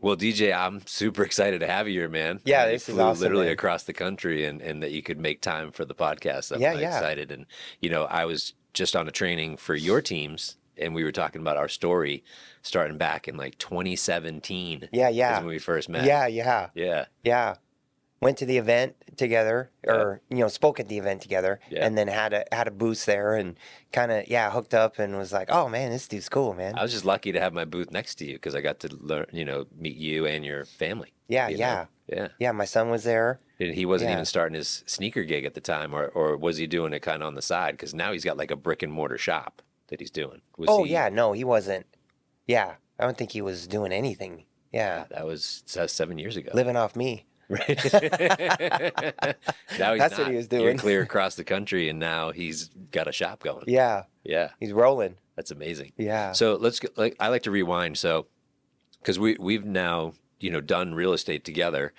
Well, DJ, I'm super excited to have you here, man. Yeah, You this is flew awesome, literally man. across the country and that you could make time for the podcast. I'm Yeah, yeah. excited. And, I was just on a training for your teams and we were talking about our story starting back in like 2017 Yeah, is yeah. when we first met. Yeah, yeah. Yeah. Yeah. Went to the event together, Yep. or spoke at the event together, Yeah. and then had a booth there, and kind of hooked up, and was like, oh man, this dude's cool, man. I was just lucky to have my booth next to you because I got to learn, meet you and your family. Yeah, you know? yeah, Yeah. yeah. My son was there. And he wasn't Yeah. even starting his sneaker gig at the time, or was he doing it kind of on the side? Because now he's got like a brick and mortar shop that he's doing. Oh yeah, no, he wasn't. Yeah, I don't think he was doing anything. Yeah, That was 7 years ago. living off me. Right. Now he's That's what not. he was You're doing. clear across the country, and now he's got a shop going. Yeah, Yeah, he's rolling. that's amazing. Yeah. So let's get, I like to rewind. So because we've now done real estate together.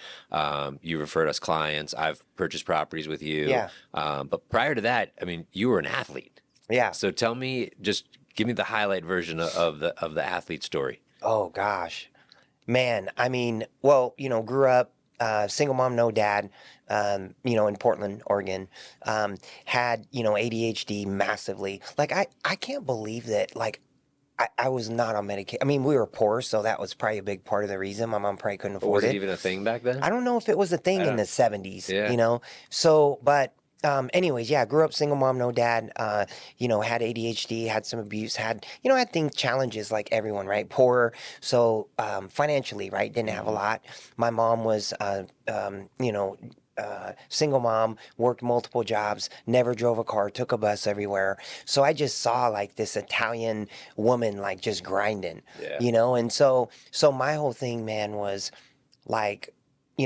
You referred us clients. I've purchased properties with you. Yeah. But prior to that, I mean, you were an athlete. Yeah. So tell me, just give me the highlight version of the athlete story. Oh gosh, man. I mean, well, grew up single mom, no dad. In Portland, Oregon. Had ADHD massively. Like I can't believe that. Like I was not on medication. I mean, we were poor, so that was probably a big part of the reason. My mom probably couldn't afford Was it it. even a thing back then? I don't know if it was a thing in the 70s. Yeah. So, but. Anyways, yeah, grew up single mom, no dad, had ADHD, had some abuse, had things, challenges like everyone, right? Poor. So, financially, right? Didn't have a lot. My mom was, single mom, worked multiple jobs, never drove a car, took a bus everywhere. So I just saw like this Italian woman, like just grinding, Yeah. and so my whole thing, man, was like,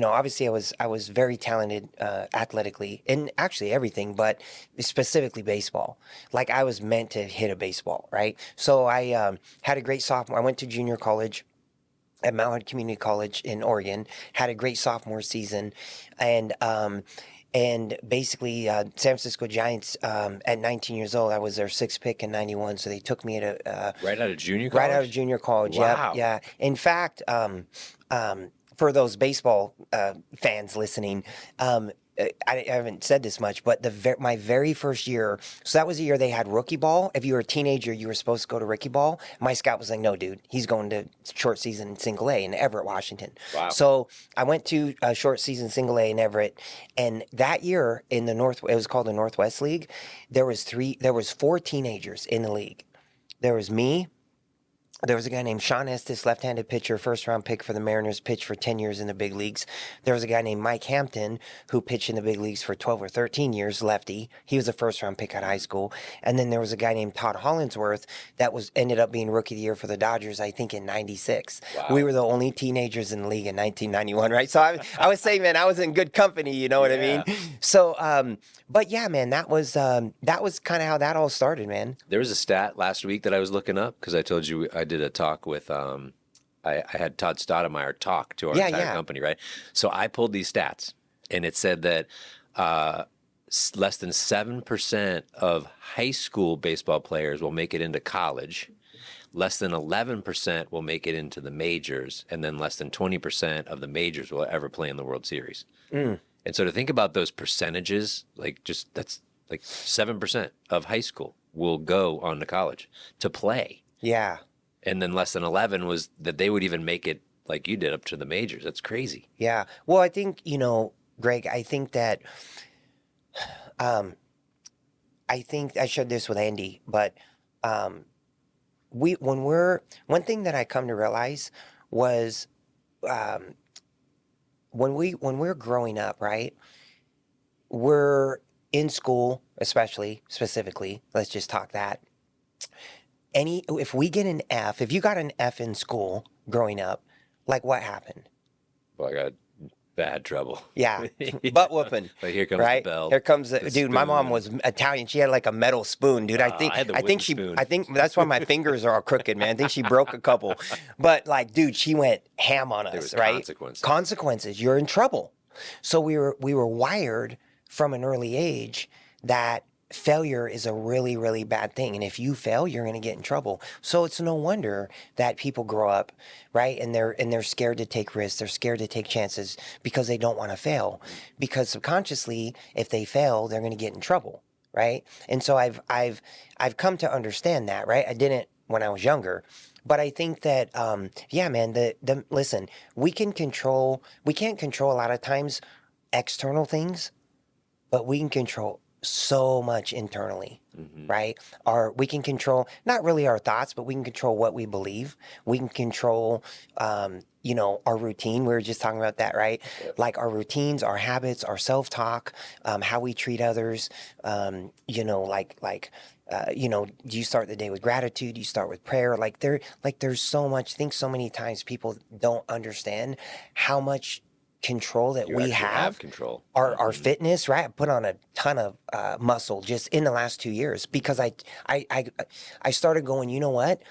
obviously I was very talented athletically in actually everything, but specifically baseball. Like I was meant to hit a baseball, right? So I had a great sophomore. I went to junior college at Mount Community College in Oregon. Had a great sophomore season, and basically San Francisco Giants at 19 years old. I was their sixth pick in '91, so they took me to Right out of junior college? right out of junior college. Wow. Yeah. In fact, for those baseball fans listening, I haven't said this much, but my very first year, so that was the year they had rookie ball. If you were a teenager, you were supposed to go to rookie ball. My scout was like, no, dude, he's going to short season single A in Everett, Washington. Wow. So I went to a short season single A in Everett, and that year in the it was called the Northwest League. There was four teenagers in the league. There was me. There was a guy named Sean Estes, left-handed pitcher, first-round pick for the Mariners, pitched for 10 years in the big leagues. There was a guy named Mike Hampton, who pitched in the big leagues for 12 or 13 years, lefty. He was a first-round pick out of high school. And then there was a guy named Todd Hollingsworth that ended up being Rookie of the Year for the Dodgers, I think, in '96. Wow. We were the only teenagers in the league in 1991, right? So I was saying, man, I was in good company, you know what I mean? So, but yeah, man, that was kind of how that all started, man. There was a stat last week that I was looking up because I told you I did a talk with I had Todd Stoudemire talk to our entire company, right? So I pulled these stats, and it said that less than 7% of high school baseball players will make it into college. Less than 11% will make it into the majors, and then less than 20% of the majors will ever play in the World Series. And so to think about those percentages, that's like 7% of high school will go on to college to play. Yeah. And then less than 11 was that they would even make it like you did up to the majors. That's crazy. Yeah. Well, I think, Greg, I think that, I think I shared this with Andy, but one thing that I come to realize was when we're growing up, right, we're in school, specifically, let's just talk that. If we get an F, if you got an F in school growing up, like what happened? Well, I got bad trouble. Yeah, butt whooping. But here comes right? the bell. Here comes the dude. spoon. My mom was Italian. She had like a metal spoon, dude. I had the wooden spoon. I think that's why my fingers are all crooked, man. I think she broke a couple. But like, dude, she went ham on us, There was right? consequences. Consequences. You're in trouble. So we were wired from an early age that failure is a really, really bad thing. And if you fail, you're going to get in trouble. So it's no wonder that people grow up, right? And they're scared to take risks. They're scared to take chances because they don't want to fail. Because subconsciously, if they fail, they're going to get in trouble, right? And so I've come to understand that, right? I didn't when I was younger. But I think that, yeah, man, listen, we can't control a lot of times external things, but we can control so much internally, right? We can control not really our thoughts, but we can control what we believe. We can control, our routine. We were just talking about that, right? Yep. Like our routines, our habits, our self-talk, how we treat others. Do you start the day with gratitude? You start with prayer. There's so much. I think so many times people don't understand how much control that we have control our fitness, right? I put on a ton of muscle just in the last 2 years because I started going, you know what?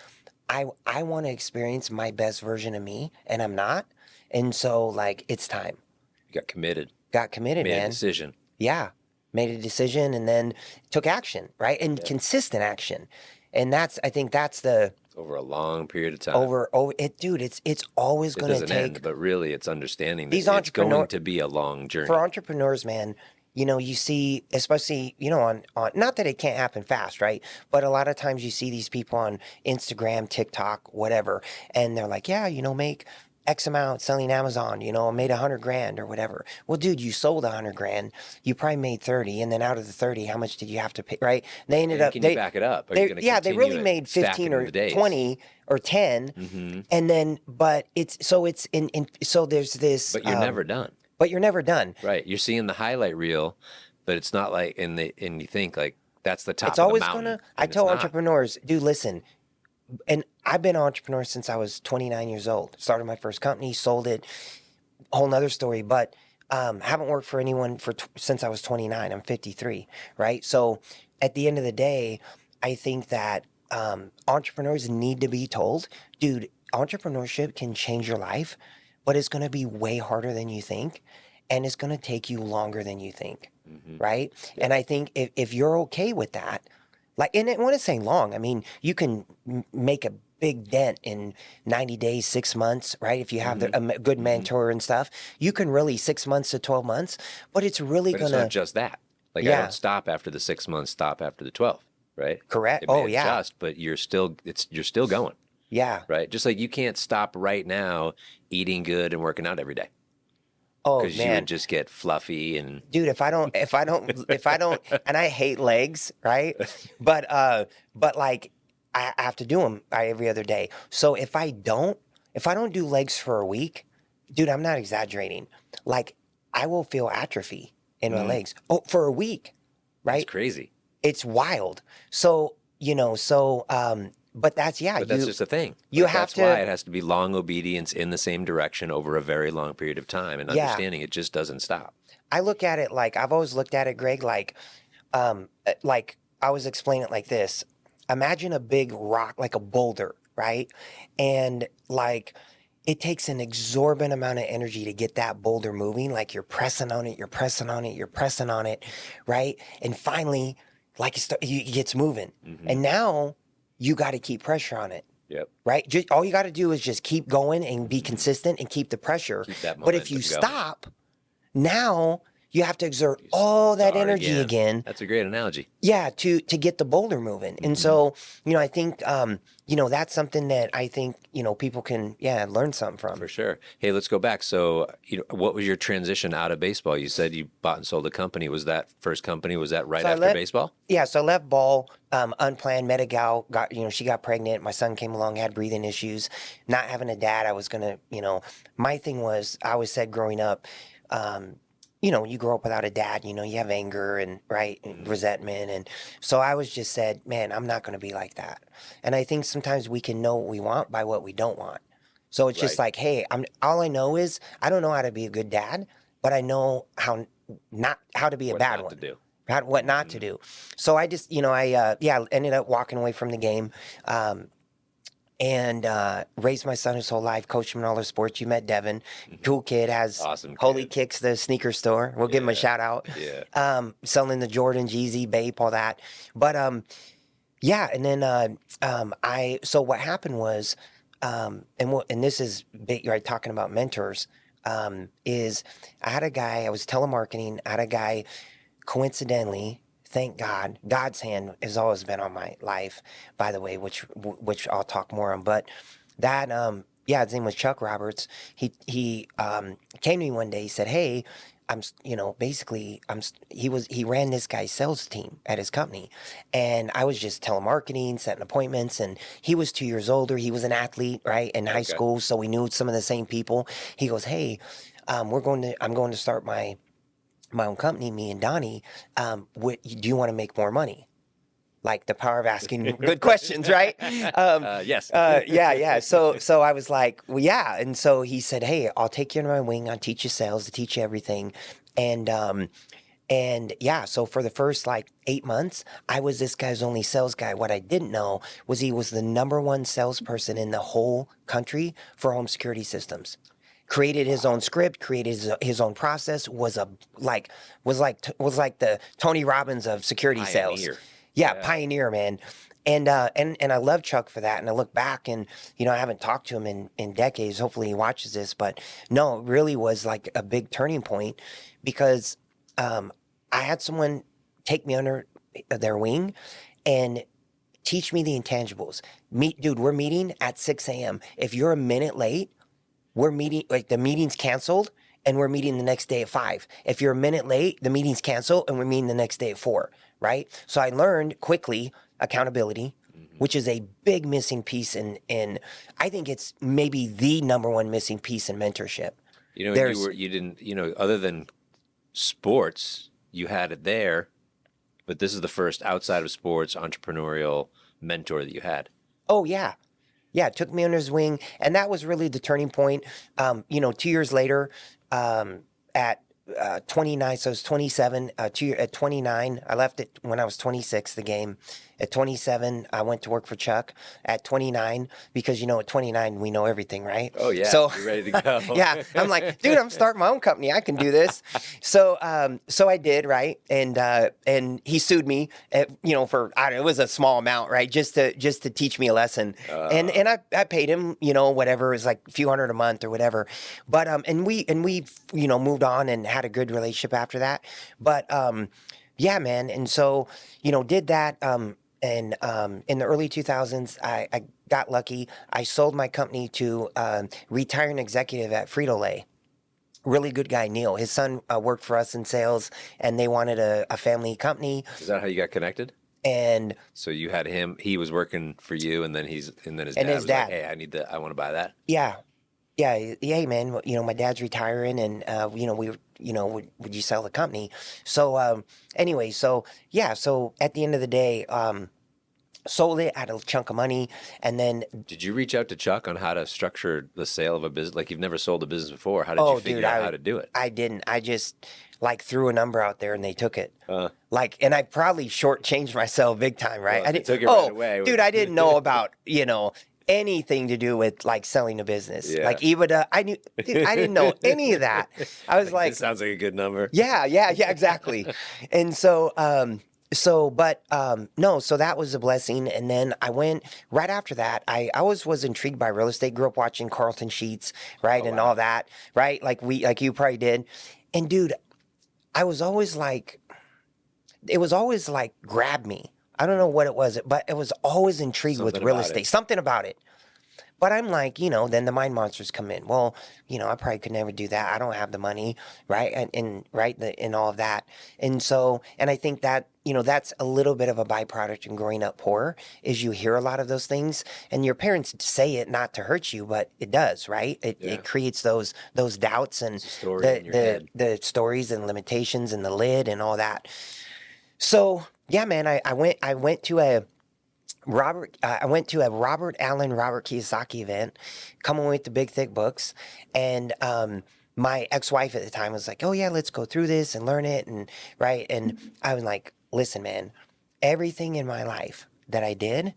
I want to experience my best version of me, and I'm not. And so it's time. You got committed, made man. A decision. Yeah. Made a decision and then took action, right? And consistent action. And I think that's the over a long period of time. It's always going to take. End, but really, it's understanding that it's going to be a long journey. For entrepreneurs, man, you see, especially, on not that it can't happen fast, right? But a lot of times you see these people on Instagram, TikTok, whatever, and they're like, yeah, make X amount selling Amazon, I made $100,000 or whatever. Well, dude, you sold $100,000. You probably made 30. And then out of the 30, how much did you have to pay? Right. They ended up, you back it up. They really made 15 or 20 or 10. Mm-hmm. And then, so there's this. But you're never done. But you're never done. Right. You're seeing the highlight reel, but it's not like, and you think that's the top it's of always the mountain. I tell entrepreneurs, dude, listen, and I've been an entrepreneur since I was 29 years old. Started my first company, sold it, whole nother story. But haven't worked for anyone since I was 29. I'm 53, right? So at the end of the day, I think that entrepreneurs need to be told, dude, entrepreneurship can change your life, but it's going to be way harder than you think, and it's going to take you longer than you think, right? Yeah. And I think if you're okay with that, and when it's saying long, I mean, you can make a big dent in 90 days, 6 months, right? If you have a good mentor and stuff, you can really 6 months to 12 months, but it's really going to... It's not just that. I don't stop after the 6 months, stop after the 12, right? Correct. It may adjust, but you're still going. Yeah. Right? Just like you can't stop right now eating good and working out every day. Oh, because you would just get fluffy and dude, if I don't, and I hate legs, right? But I have to do them every other day. So if I don't do legs for a week, dude, I'm not exaggerating. I will feel atrophy in my legs. Oh, for a week, right? It's crazy. It's wild. So but that's But that's just a thing. That's why it has to be long obedience in the same direction over a very long period of time, and understanding it just doesn't stop. I look at it I've always looked at it, Greg. I was explaining it like this. Imagine a big rock, like a boulder, right? And it takes an exorbitant amount of energy to get that boulder moving. You're pressing on it, you're pressing on it, you're pressing on it, right? And finally, it gets moving, and now you got to keep pressure on it. Yep. Right? All you got to do is just keep going and be consistent and keep the pressure. Keep that momentum but if you stop, now you have to exert all that energy again. That's a great analogy. Yeah, to get the boulder moving. And so, I think, that's something that I think, people can, learn something from. For sure. Hey, let's go back. So, what was your transition out of baseball? You said you bought and sold a company. Was that first company, was that after baseball? Yeah, so I left ball, unplanned, met a gal, she got pregnant. My son came along, had breathing issues. Not having a dad, I was going to, my thing was, I always said growing up, you grow up without a dad, you have anger and resentment. And so I was just said, man, I'm not going to be like that. And I think sometimes we can know what we want by what we don't want. So it's just hey, all I know is I don't know how to be a good dad, but I know how to be a bad one. What not to do. So I just, I ended up walking away from the game. and raised my son his whole life, coached him in all the sports. You met Devin, cool kid, has Awesome Holy kid. Kicks, the sneaker store. We'll give him a shout out. Yeah. Selling the Jordan, Jeezy, Bape, all that. But yeah, and then so what happened was, and this is big, right? Talking about mentors, is I had a guy. I was telemarketing. I had a guy, coincidentally. Thank God, God's hand has always been on my life. By the way, which I'll talk more on. But that yeah, his name was Chuck Roberts. He came to me one day. He said, "Hey, basically, he ran this guy's sales team at his company, and I was just telemarketing, setting appointments, and he was 2 years older. He was an athlete, right, in high school, so we knew some of the same people. He goes, "Hey, I'm going to start my own company, me and Donnie. Do you want to make more money?" Like the power of asking good questions, right? Yes. Yeah. So I was like, well, yeah. And so he said, "Hey, I'll take you under my wing. I'll teach you sales, I'll teach you everything." And yeah, so for the first like 8 months, I was this guy's only sales guy. What I didn't know was he was the number one salesperson in the whole country for home security systems. Created his own script, created his own process. Was like the Tony Robbins of security sales. Yeah, pioneer, man. And I love Chuck for that. And I look back and, I haven't talked to him in decades. Hopefully he watches this. But no, it really was like a big turning point because I had someone take me under their wing and teach me the intangibles. Dude, we're meeting at 6 a.m. If you're a minute late, we're meeting, like the meeting's canceled and we're meeting the next day at 5. If you're a minute late, the meeting's canceled and we're meeting the next day at 4, right? So I learned quickly accountability, which is a big missing piece in I think it's maybe the number one missing piece in mentorship. You didn't, other than sports, you had it there, but this is the first outside of sports entrepreneurial mentor that you had. Oh, yeah. Yeah, took me under his wing, and that was really the turning point. 2 years later, at 29, so I was 27. At 29, I left it when I was 26. The game. At 27, I went to work for Chuck. At 29, because at 29 we know everything, right? Oh yeah, so you're ready to go. Yeah, I'm like, dude, I'm starting my own company. I can do this. So I did, right? And he sued me, for it was a small amount, right? Just to teach me a lesson. And I paid him, whatever, it was like a few $100 a month or whatever. But and we moved on and had a good relationship after that. But yeah, man. And so did that. And in the early 2000s, I got lucky. I sold my company to retiring executive at Frito-Lay. Really good guy, Neil. His son worked for us in sales, and they wanted a family company. Is that how you got connected? And so you had him. He was working for you, and then his dad was like, "Hey, I want to buy that." Yeah. Hey, man. My dad's retiring, and would you sell the company? So anyway, so at the end of the day, sold it, had a chunk of money, and then. Did you reach out to Chuck on how to structure the sale of a business? Like, you've never sold a business before. How did you figure out how to do it? I didn't. I just threw a number out there and they took it. And I probably shortchanged myself big time, right? Well, I didn't. Took it right away. Dude, I didn't know about anything to do with selling a business, like EBITDA. I didn't know any of that. I was like, this sounds like a good number. Yeah, exactly. And so, so that was a blessing. And then I went right after that. I always was intrigued by real estate. Grew up watching Carlton Sheets, right, and all that, right? Like you probably did. And dude, I was always like, it was always like grab me. I don't know what it was, but it was always intrigued with real estate. Something about it. But I'm like, then the mind monsters come in. Well, I probably could never do that. I don't have the money, right? And all of that. And so, and I think that, that's a little bit of a byproduct in growing up poor, is you hear a lot of those things, and your parents say it not to hurt you, but it does, right? It creates those doubts and the stories and limitations and the lid and all that. So yeah, man, I went to a Robert Allen, Robert Kiyosaki event, coming with the big thick books, and my ex-wife at the time was like, "Oh yeah, let's go through this and learn it," and right, and I was like, "Listen, man, everything in my life that I did,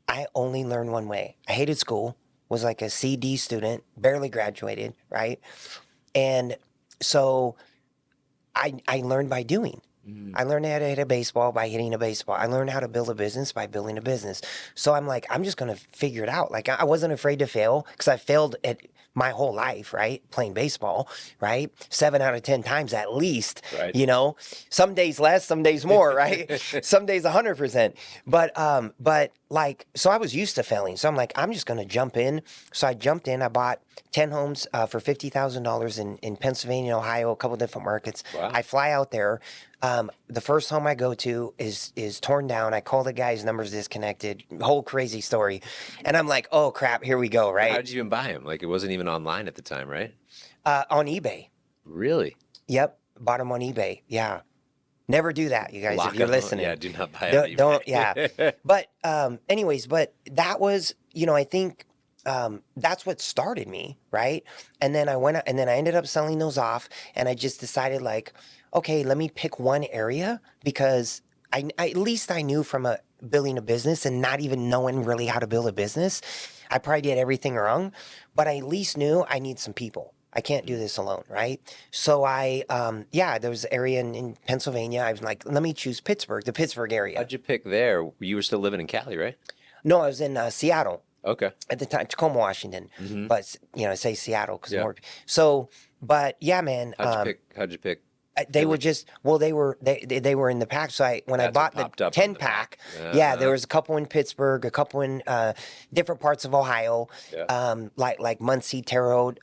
I only learned one way. I hated school, was like a CD student, barely graduated, right? And so I learned by doing. I learned how to hit a baseball by hitting a baseball. I learned how to build a business by building a business. So I'm like, I'm just going to figure it out. Like I wasn't afraid to fail because I failed at my whole life, right? Playing baseball, right? 7 out of 10 times at least, Right. you know, some days less, some days more, right? Some days 100%. But like, so I was used to failing. So I'm like, I'm just going to jump in. So I jumped in, I bought 10 homes for $50,000 in Pennsylvania, Ohio, a couple different markets. Wow. I fly out there. The first home I go to is torn down. I call the guy's numbers disconnected. Whole crazy story, and I'm like, oh crap, here we go. Right? How did you even buy them? Like it wasn't even online at the time, right? On eBay. Really? Yep, bought them on eBay. Yeah, never do that, you guys. Lock if you're them. listening, Yeah, do not buy them. don't. Yeah, but anyways, but that was, I think. That's what started me, right? And then I ended up selling those off, and I just decided like, okay, let me pick one area because I at least I knew from building a business and not even knowing really how to build a business, I probably did everything wrong, but I at least knew I need some people. I can't do this alone, right? So there was an area in Pennsylvania. I was like, let me choose Pittsburgh, the Pittsburgh area. How'd you pick there? You were still living in Cali, right? No, I was in Seattle. Okay. At the time, Tacoma, Washington, but I say Seattle because more. So, but yeah, man. How'd you pick? They were they were in the pack. So when I bought the 10-pack, there was a couple in Pittsburgh, a couple in different parts of Ohio, like Muncie, Terre Haute,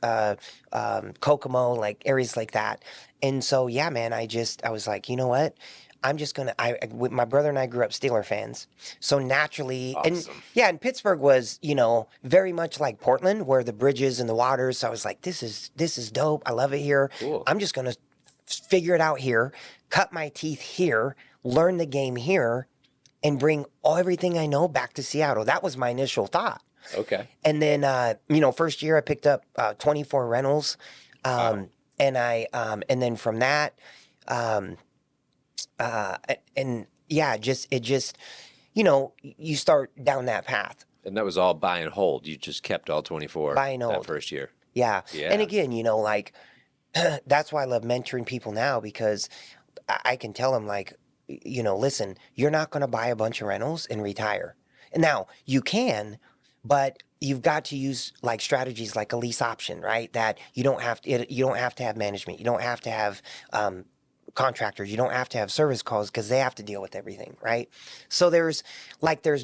Kokomo, like areas like that. And so yeah, man, I was like, you know what? I'm just gonna. My brother and I grew up Steeler fans, so naturally, Awesome. and Pittsburgh was, very much like Portland, where the bridges and the waters. So I was like, this is dope. I love it here. Cool. I'm just gonna figure it out here, cut my teeth here, learn the game here, and bring everything I know back to Seattle. That was my initial thought. Okay. And then, first year I picked up 24 rentals, Wow. and and then from that. You start down that path. And that was all buy and hold. You just kept all 24 Buy and that hold. first year. Yeah. Yeah. And again, like that's why I love mentoring people now, because I can tell them like, listen, you're not going to buy a bunch of rentals and retire. And now you can, but you've got to use like strategies like a lease option, right? That you don't have to have management. You don't have to have, contractors. You don't have to have service calls because they have to deal with everything, right? So there's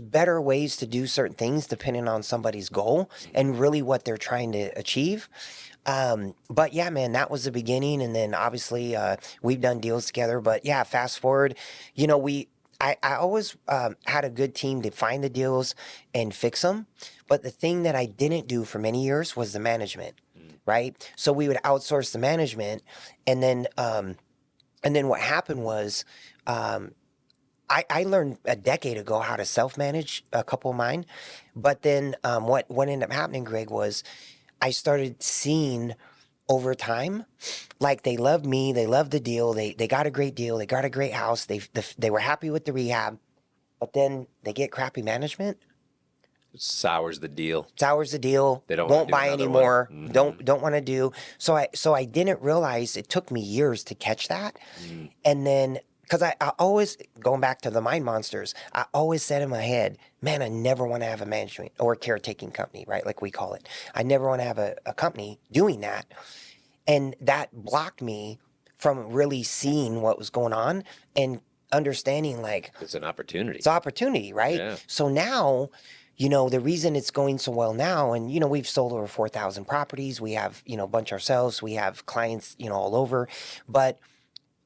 better ways to do certain things depending on somebody's goal and really what they're trying to achieve. But yeah, man, that was the beginning. And then obviously we've done deals together. But yeah, fast forward, I always had a good team to find the deals and fix them. But the thing that I didn't do for many years was the management, right? So we would outsource the management, and then what happened was, I learned a decade ago how to self-manage a couple of mine. But then what ended up happening, Greg, was I started seeing over time, like they loved me, they loved the deal, they got a great deal, they got a great house, they were happy with the rehab, but then they get crappy management. Sours the deal. They won't buy anymore. Don't want to do. So I didn't realize it took me years to catch that. And then because I always, going back to the mind monsters, I always said in my head, man, I never want to have a management or a caretaking company, right? Like we call it. I never want to have a company doing that. And that blocked me from really seeing what was going on and understanding like It's an opportunity. It's opportunity, right? Yeah. So now, the reason it's going so well now, and, we've sold over 4,000 properties. We have, a bunch ourselves. We have clients, all over. But,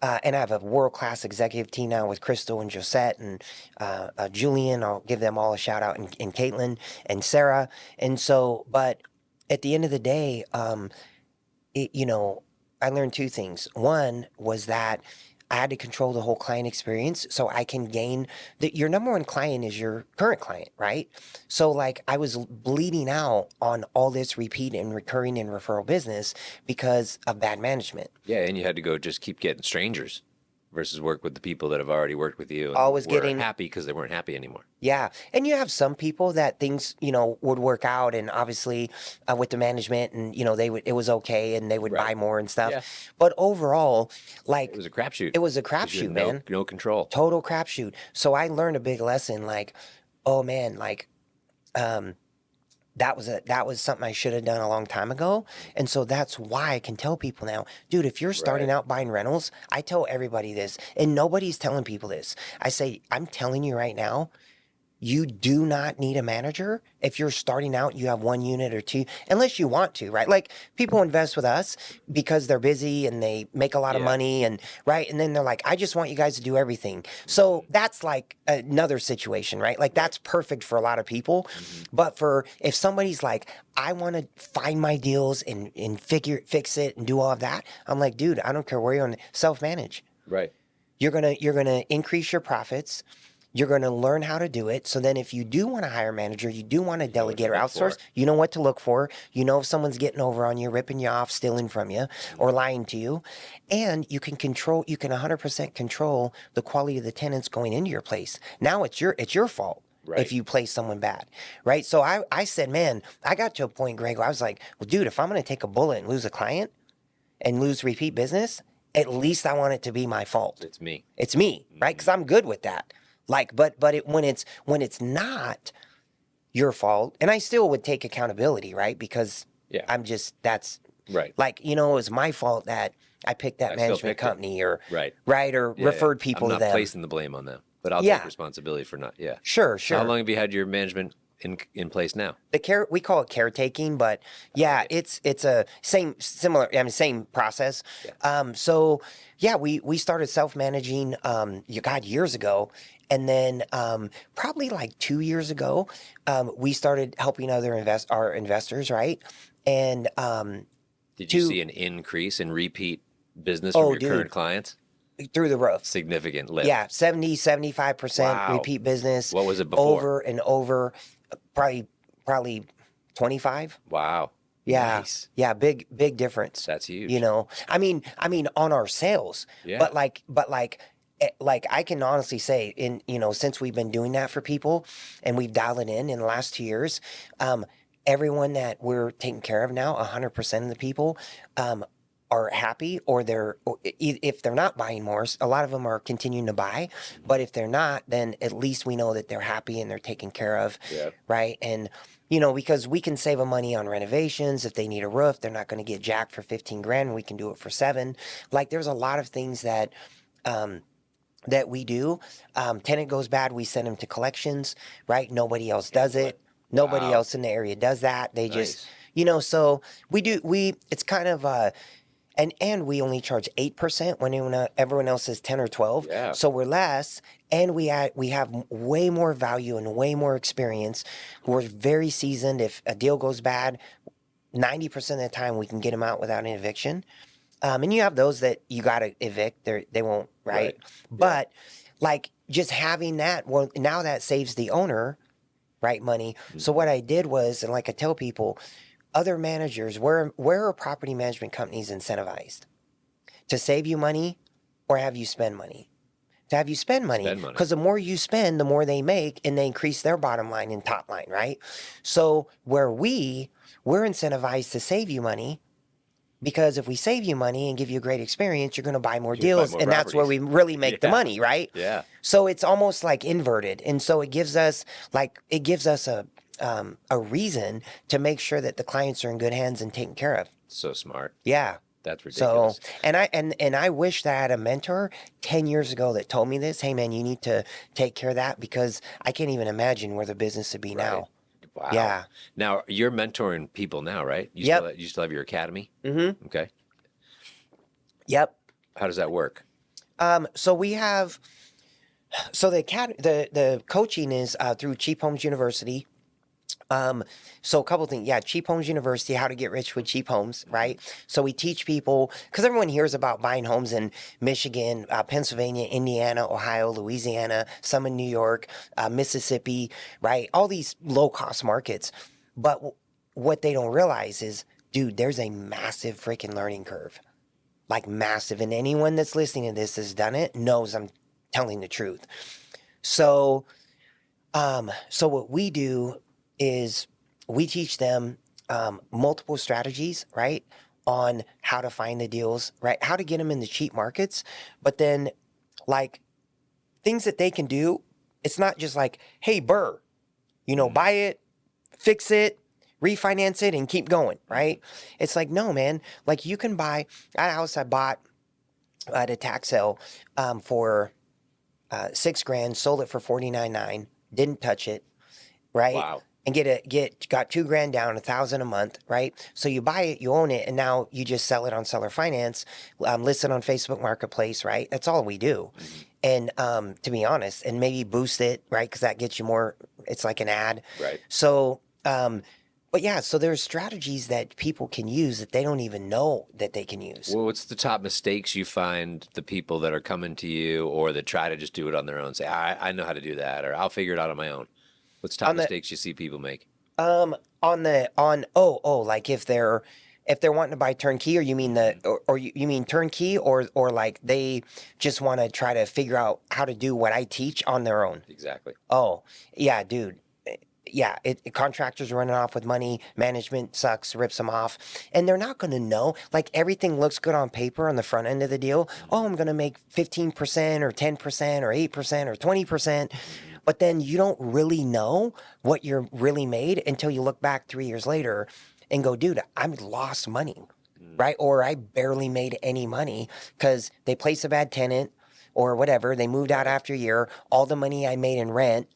and I have a world-class executive team now with Crystal and Josette and Julian. I'll give them all a shout out, and Caitlin and Sarah. And so, but at the end of the day, I learned two things. One was that I had to control the whole client experience so I can gain your number one client is your current client, right? So like I was bleeding out on all this repeat and recurring and referral business because of bad management. Yeah, and you had to go just keep getting strangers versus work with the people that have already worked with you and Always were getting happy because they weren't happy anymore. Yeah. And you have some people that things, would work out, and obviously with the management, and, it was okay, and they would Right. buy more and stuff. Yeah. But overall, like, It was a crapshoot. it was a 'Cause you crapshoot, had man. no control. Total crapshoot. So I learned a big lesson, like, oh man, like, that was something I should have done a long time ago. And so that's why I can tell people now, dude, if you're starting Right. out buying rentals, I tell everybody this, and nobody's telling people this. I say, I'm telling you right now, you do not need a manager if you're starting out. You have one unit or two, unless you want to, right? Like, people invest with us because they're busy and they make a lot of Yeah. money, and right, and then they're like, I just want you guys to do everything. So that's like another situation, right? Like, that's perfect for a lot of people. But for if somebody's like, I want to find my deals and fix it and do all of that, I'm like, dude, I don't care where you're on, self-manage. Right. You're gonna increase your profits. You're going to learn how to do it. So then if you do want to hire a manager, you do want to delegate or outsource, you know what to look for. You know if someone's getting over on you, ripping you off, stealing from you, or lying to you. And you can 100% control the quality of the tenants going into your place. Now it's your fault. Right. If you place someone bad, right? So I said, man, I got to a point, Greg, where I was like, well, dude, if I'm going to take a bullet and lose a client and lose repeat business, at least I want it to be my fault. It's me. It's me, right? Because I'm good with that. Like, but when it's not your fault, and I still would take accountability, right? Because that's right. Like, it was my fault that I picked that management company or referred people to them. I'm not placing the blame on them, but I'll take responsibility for not. Yeah. Sure. So how long have you had your management in place now? We call it caretaking, but it's a same process. Yeah. So we started self-managing years ago. And then probably like 2 years ago, we started helping our investors, right? And did you see an increase in repeat business from your current clients? Through the roof. Significant lift. Yeah, 75% repeat business. What was it before? Over and over, probably 25. Wow. Yeah. Nice. Yeah, big difference. That's huge. I mean on our sales. Yeah. But like I can honestly say, since we've been doing that for people and we've dialed it in the last 2 years, everyone that we're taking care of now, 100% of the people are happy, or if they're not buying more, a lot of them are continuing to buy. But if they're not, then at least we know that they're happy and they're taken care of, right? And because we can save them money on renovations. If they need a roof, they're not going to get jacked for 15 grand. We can do it for 7. Like, there's a lot of things that we do. Tenant goes bad, we send them to collections, right? Nobody else does it. Nobody else in the area does that. They just, so it's kind of, and we only charge 8% when everyone else is 10 or 12. Yeah. So we're less, and we have way more value and way more experience. We're very seasoned. If a deal goes bad, 90% of the time we can get them out without an eviction. And you have those that you got to evict. They won't, right? But like, just having that, well, now that saves the owner, right, money. Mm-hmm. So what I did was, and like I tell people, other managers, where are property management companies incentivized? To save you money or have you spend money? To have you spend money. Because the more you spend, the more they make, and they increase their bottom line and top line, right? So where we're incentivized to save you money, because if we save you money and give you a great experience, you're going to buy more deals, and that's where we really make the money, right? Yeah. So it's almost like inverted, and so it gives us a reason to make sure that the clients are in good hands and taken care of. So smart. Yeah. That's ridiculous. So, and I wish that I had a mentor 10 years ago that told me this. Hey man, you need to take care of that, because I can't even imagine where the business would be now. Wow. Yeah. Now you're mentoring people now, right? You still have your academy? Mm-hmm. Okay. Yep. How does that work? So we have, the coaching is through Cheap Homes University. So a couple of things. Yeah, Cheap Homes University, how to get rich with cheap homes, right? So we teach people, because everyone hears about buying homes in Michigan, Pennsylvania, Indiana, Ohio, Louisiana, some in New York, Mississippi, right? All these low-cost markets. But what they don't realize is, dude, there's a massive freaking learning curve. like massive. And anyone that's listening to this has done it knows I'm telling the truth. So, so what we do is we teach them multiple strategies, right, on how to find the deals, right, how to get them in the cheap markets, but then like things that they can do. It's not just like, hey, Burr, buy it, fix it, refinance it, and keep going, right? It's like, no, man. Like you can buy a house I bought at a tax sale for $6,000, sold it for $49,900, didn't touch it, right? Wow. And got $2,000 down, $1,000 a month, right? So you buy it, you own it, and now you just sell it on seller finance, list it on Facebook Marketplace, right? That's all we do. And to be honest, and maybe boost it, right? Because that gets you more. It's like an ad, right? So, but yeah, so there's strategies that people can use that they don't even know that they can use. Well, what's the top mistakes you find the people that are coming to you or that try to just do it on their own say, I know how to do that, or I'll figure it out on my own? What's top mistakes you see people make? Like if they're wanting to buy turnkey, or you mean you mean turnkey, or like they just want to try to figure out how to do what I teach on their own. Exactly. Oh, yeah, dude. Yeah, contractors running off with money, management sucks, rips them off, and they're not going to know. Like everything looks good on paper on the front end of the deal. Oh, I'm going to make 15% or 10% or 8% or 20%, but then you don't really know what you're really made until you look back 3 years later and go, dude, I lost money, right? Or I barely made any money because they placed a bad tenant or whatever. They moved out after a year. All the money I made in rent,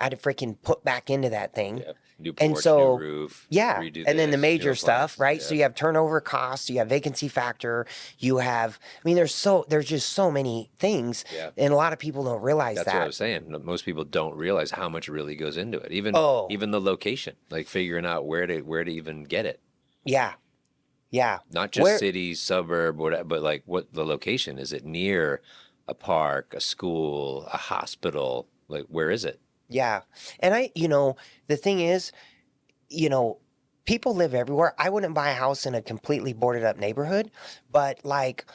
I had to freaking put back into that thing. Yeah. New porch, new roof. And then the major stuff, right? Yeah. So you have turnover costs, you have vacancy factor, you have, there's just so many things. Yeah. And a lot of people don't realize that. That's what I was saying. Most people don't realize how much really goes into it. Even the location, like figuring out where to even get it. Yeah. Yeah. Not just city, suburb, whatever, but like what the location. Is it near a park, a school, a hospital? Like, where is it? Yeah. And the thing is, people live everywhere. I wouldn't buy a house in a completely boarded up neighborhood, but like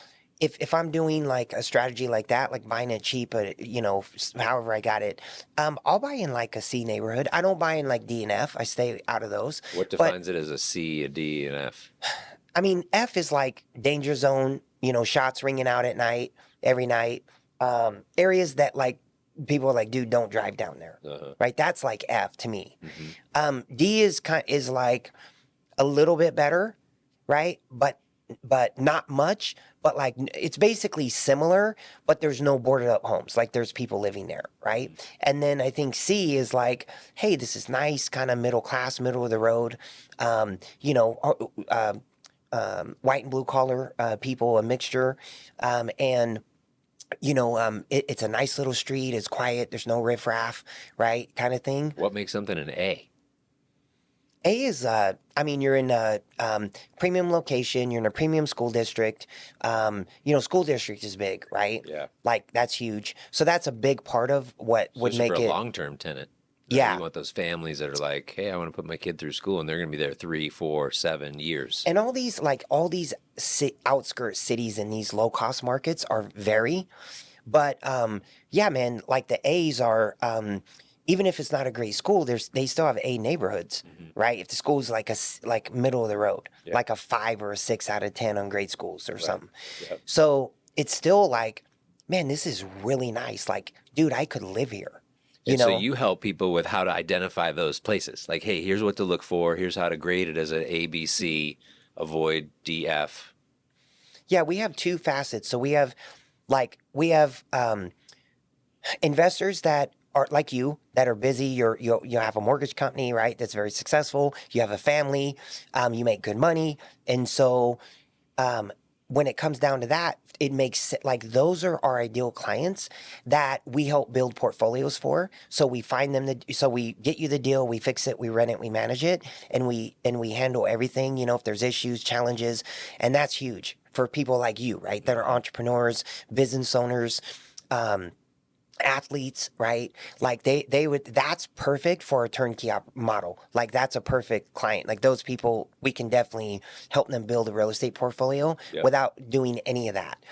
if I'm doing like a strategy like that, like buying it cheap, however I got it, I'll buy in like a C neighborhood. I don't buy in like D and F. I stay out of those. What defines it as a C, a D, and F? F is like danger zone, shots ringing out at night, every night. Areas that like, people are like, dude, don't drive down there, right? That's like F to me. D is like a little bit better, right? But not much. But like it's basically similar, but there's no boarded up homes. Like there's people living there, right? And then I think C is like, hey, this is nice, kind of middle class, middle of the road. White and blue collar people, a mixture, and it's a nice little street. It's quiet. There's no riffraff, right? Kind of thing. What makes something an A? A is, you're in a premium location. You're in a premium school district. School district is big, right? Yeah. Like that's huge. So that's a big part of what would make for it a long-term tenant. Yeah. You want those families that are like, hey, I want to put my kid through school, and they're going to be there 3, 4, 7 years. And all these outskirt cities in these low-cost markets are vary. But, man, like the A's are, even if it's not a great school, they still have A neighborhoods, right? If the school's like middle of the road, like a 5 or a 6 out of 10 on great schools or something. Yep. So it's still like, man, this is really nice. Like, dude, I could live here. So you help people with how to identify those places. Like, hey, here's what to look for. Here's how to grade it as an A, B, C, avoid D, F. Yeah, we have two facets. So we have investors that are like you, that are busy. You have a mortgage company, right? That's very successful. You have a family. You make good money, and so when it comes down to that, it makes like those are our ideal clients that we help build portfolios for. So we find them, so we get you the deal, we fix it, we rent it, we manage it, and we handle everything. If there's issues, challenges, and that's huge for people like you, right? That are entrepreneurs, business owners, athletes, right? Like they would, that's perfect for a turnkey model. Like that's a perfect client. Like those people, we can definitely help them build a real estate portfolio without doing any of that.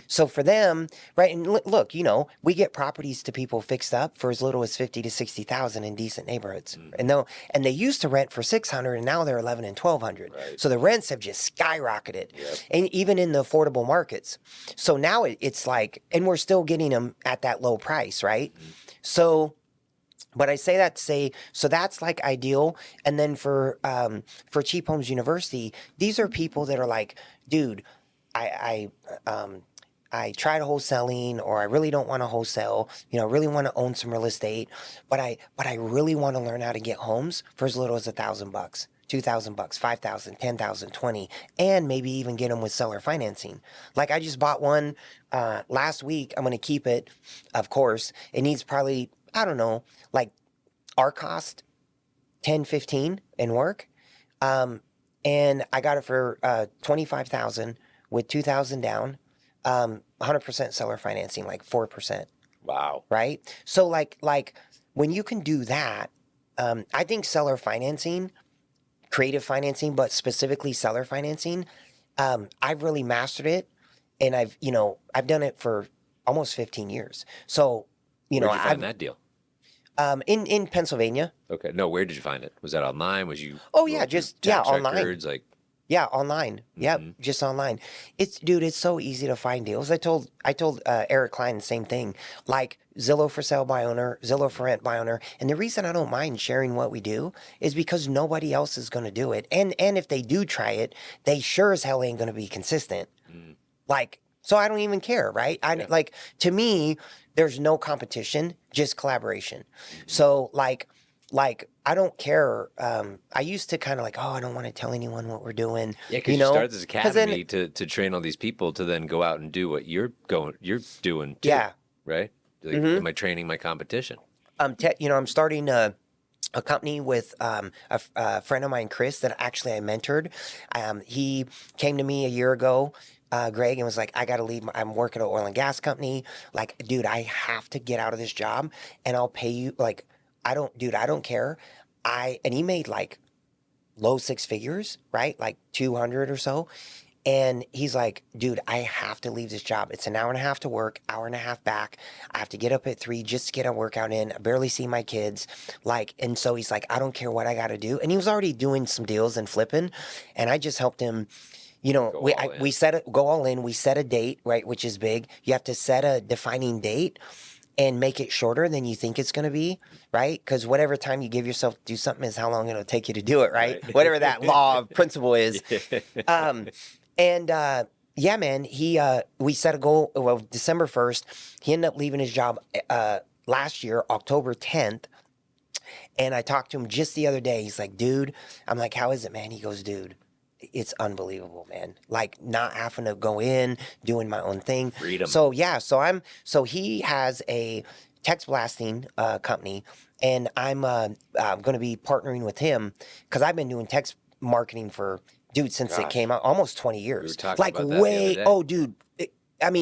So for them, right? And look, you know, we get properties to people fixed up for as little as 50 to 60,000 in decent neighborhoods. And they used to rent for 600 and now they're 11 and 1200. Right. So the rents have just skyrocketed. And even in the affordable markets. So now it's like, and we're still getting them at that low price. Right? So, but I say that to say, so that's like ideal. And then for Cheap Homes University, these are people that are like, dude, I tried wholesaling, or I really don't want to wholesale, you know, really want to own some real estate, but I really want to learn how to get homes for as little as $1,000. $2,000, 5,000, 10,000, 20, and maybe even get them with seller financing. Like I just bought one last week. I'm going to keep it, of course. It needs probably, I don't know, like our cost 10, 15 in work. And I got it for 25,000 with 2,000 down, 100% seller financing, like 4%. Wow. Right? So like when you can do that, I think seller financing, creative financing, but specifically seller financing, I've really mastered it, and I've done it for almost 15 years. So, Where'd you find that deal? In Pennsylvania. Okay. No, where did you find it? Was that online? Was you? Oh yeah, just online. Records, like. Yeah, online. Yep, just online. It's so easy to find deals. I told Eric Klein the same thing. Like Zillow for sale by owner, Zillow for rent by owner. And the reason I don't mind sharing what we do is because nobody else is going to do it. And if they do try it, they sure as hell ain't going to be consistent. Like, so I don't even care, right? Like, to me, there's no competition, just collaboration. So like I don't care. I used to kind of like, I don't want to tell anyone what we're doing. Yeah, because you start this academy to train all these people to then go out and do what you're doing too. Yeah. Right? Like, am I training my competition? I'm starting a company with a friend of mine, Chris, that actually I mentored. He came to me a year ago, Greg, and was like, I got to leave. I'm working at an oil and gas company. Like, dude, I have to get out of this job, and I'll pay you. Like, I don't care. And he made like low six figures, right? Like 200 or so. And he's like, dude, I have to leave this job. It's an hour and a half to work, hour and a half back. I have to get up at 3 just to get a workout in. I barely see my kids. Like, and so he's like, I don't care what I got to do. And he was already doing some deals and flipping. And I just helped him, we go all in. We set a date, right? Which is big. You have to set a defining date and make it shorter than you think it's going to be, right? Because whatever time you give yourself to do something is how long it'll take you to do it, right? Whatever that law of principle is. Yeah, man, we set a goal, December 1st. He ended up leaving his job last year, October 10th. And I talked to him just the other day. He's like, dude, I'm like, how is it, man? He goes, dude, it's unbelievable, man. Like not having to go in, doing my own thing. Freedom. So yeah, so he has a text blasting company, and I'm going to be partnering with him because I've been doing text marketing since it came out, almost 20 years. We were talking about that the other day. Dude.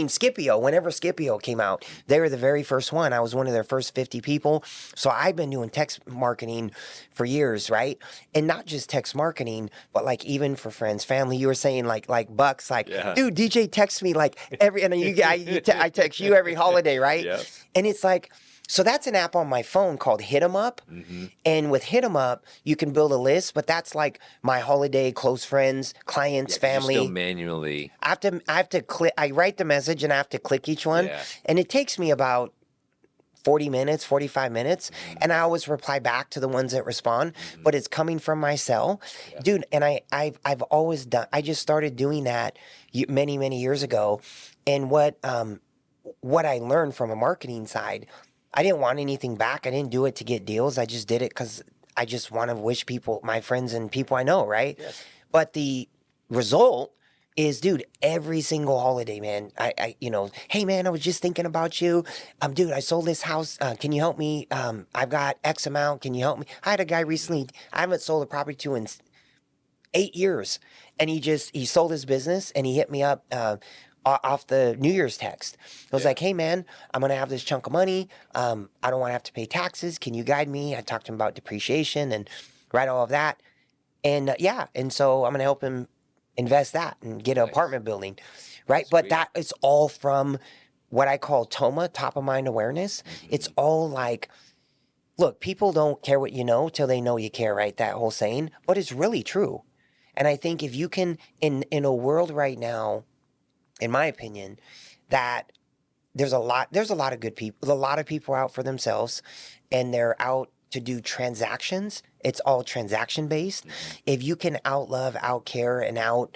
Scipio, whenever Scipio came out, they were the very first one. I was one of their first 50 people. So I've been doing text marketing for years, right? And not just text marketing, but like even for friends, family. You were saying like Bucks, like, dude, DJ texts me like I text you every holiday, right? Yep. And it's like, so that's an app on my phone called Hit 'em Up. And with Hit 'em Up, you can build a list, but that's like my holiday, close friends, clients, family. You still manually. I have to click, I write the message and I have to click each one. Yeah. And it takes me about 40 minutes, 45 minutes. And I always reply back to the ones that respond, but it's coming from my cell. Yeah. Dude, and I've always I just started doing that many, many years ago. And what I learned from a marketing side, I didn't want anything back. I didn't do it to get deals. I just did it because I just want to wish people, my friends and people I know, right? Yes. But the result is, dude, every single holiday, man, hey, man, I was just thinking about you. Dude, I sold this house. Can you help me? I've got X amount. Can you help me? I had a guy recently, I haven't sold a property to in 8 years. And he sold his business and he hit me up off the New Year's text. I was like, hey, man, I'm going to have this chunk of money. I don't want to have to pay taxes. Can you guide me? I talked to him about depreciation and write all of that. And and so I'm going to help him invest that and get an apartment building, right? Sweet. But that is all from what I call TOMA, top of mind awareness. It's all like, look, people don't care what you know till they know you care, right? That whole saying, but it's really true. And I think if you can, in a world right now, in my opinion, that there's a lot of good people, a lot of people are out for themselves, and they're out to do transactions. It's all transaction based. If you can outlove, outcare, and out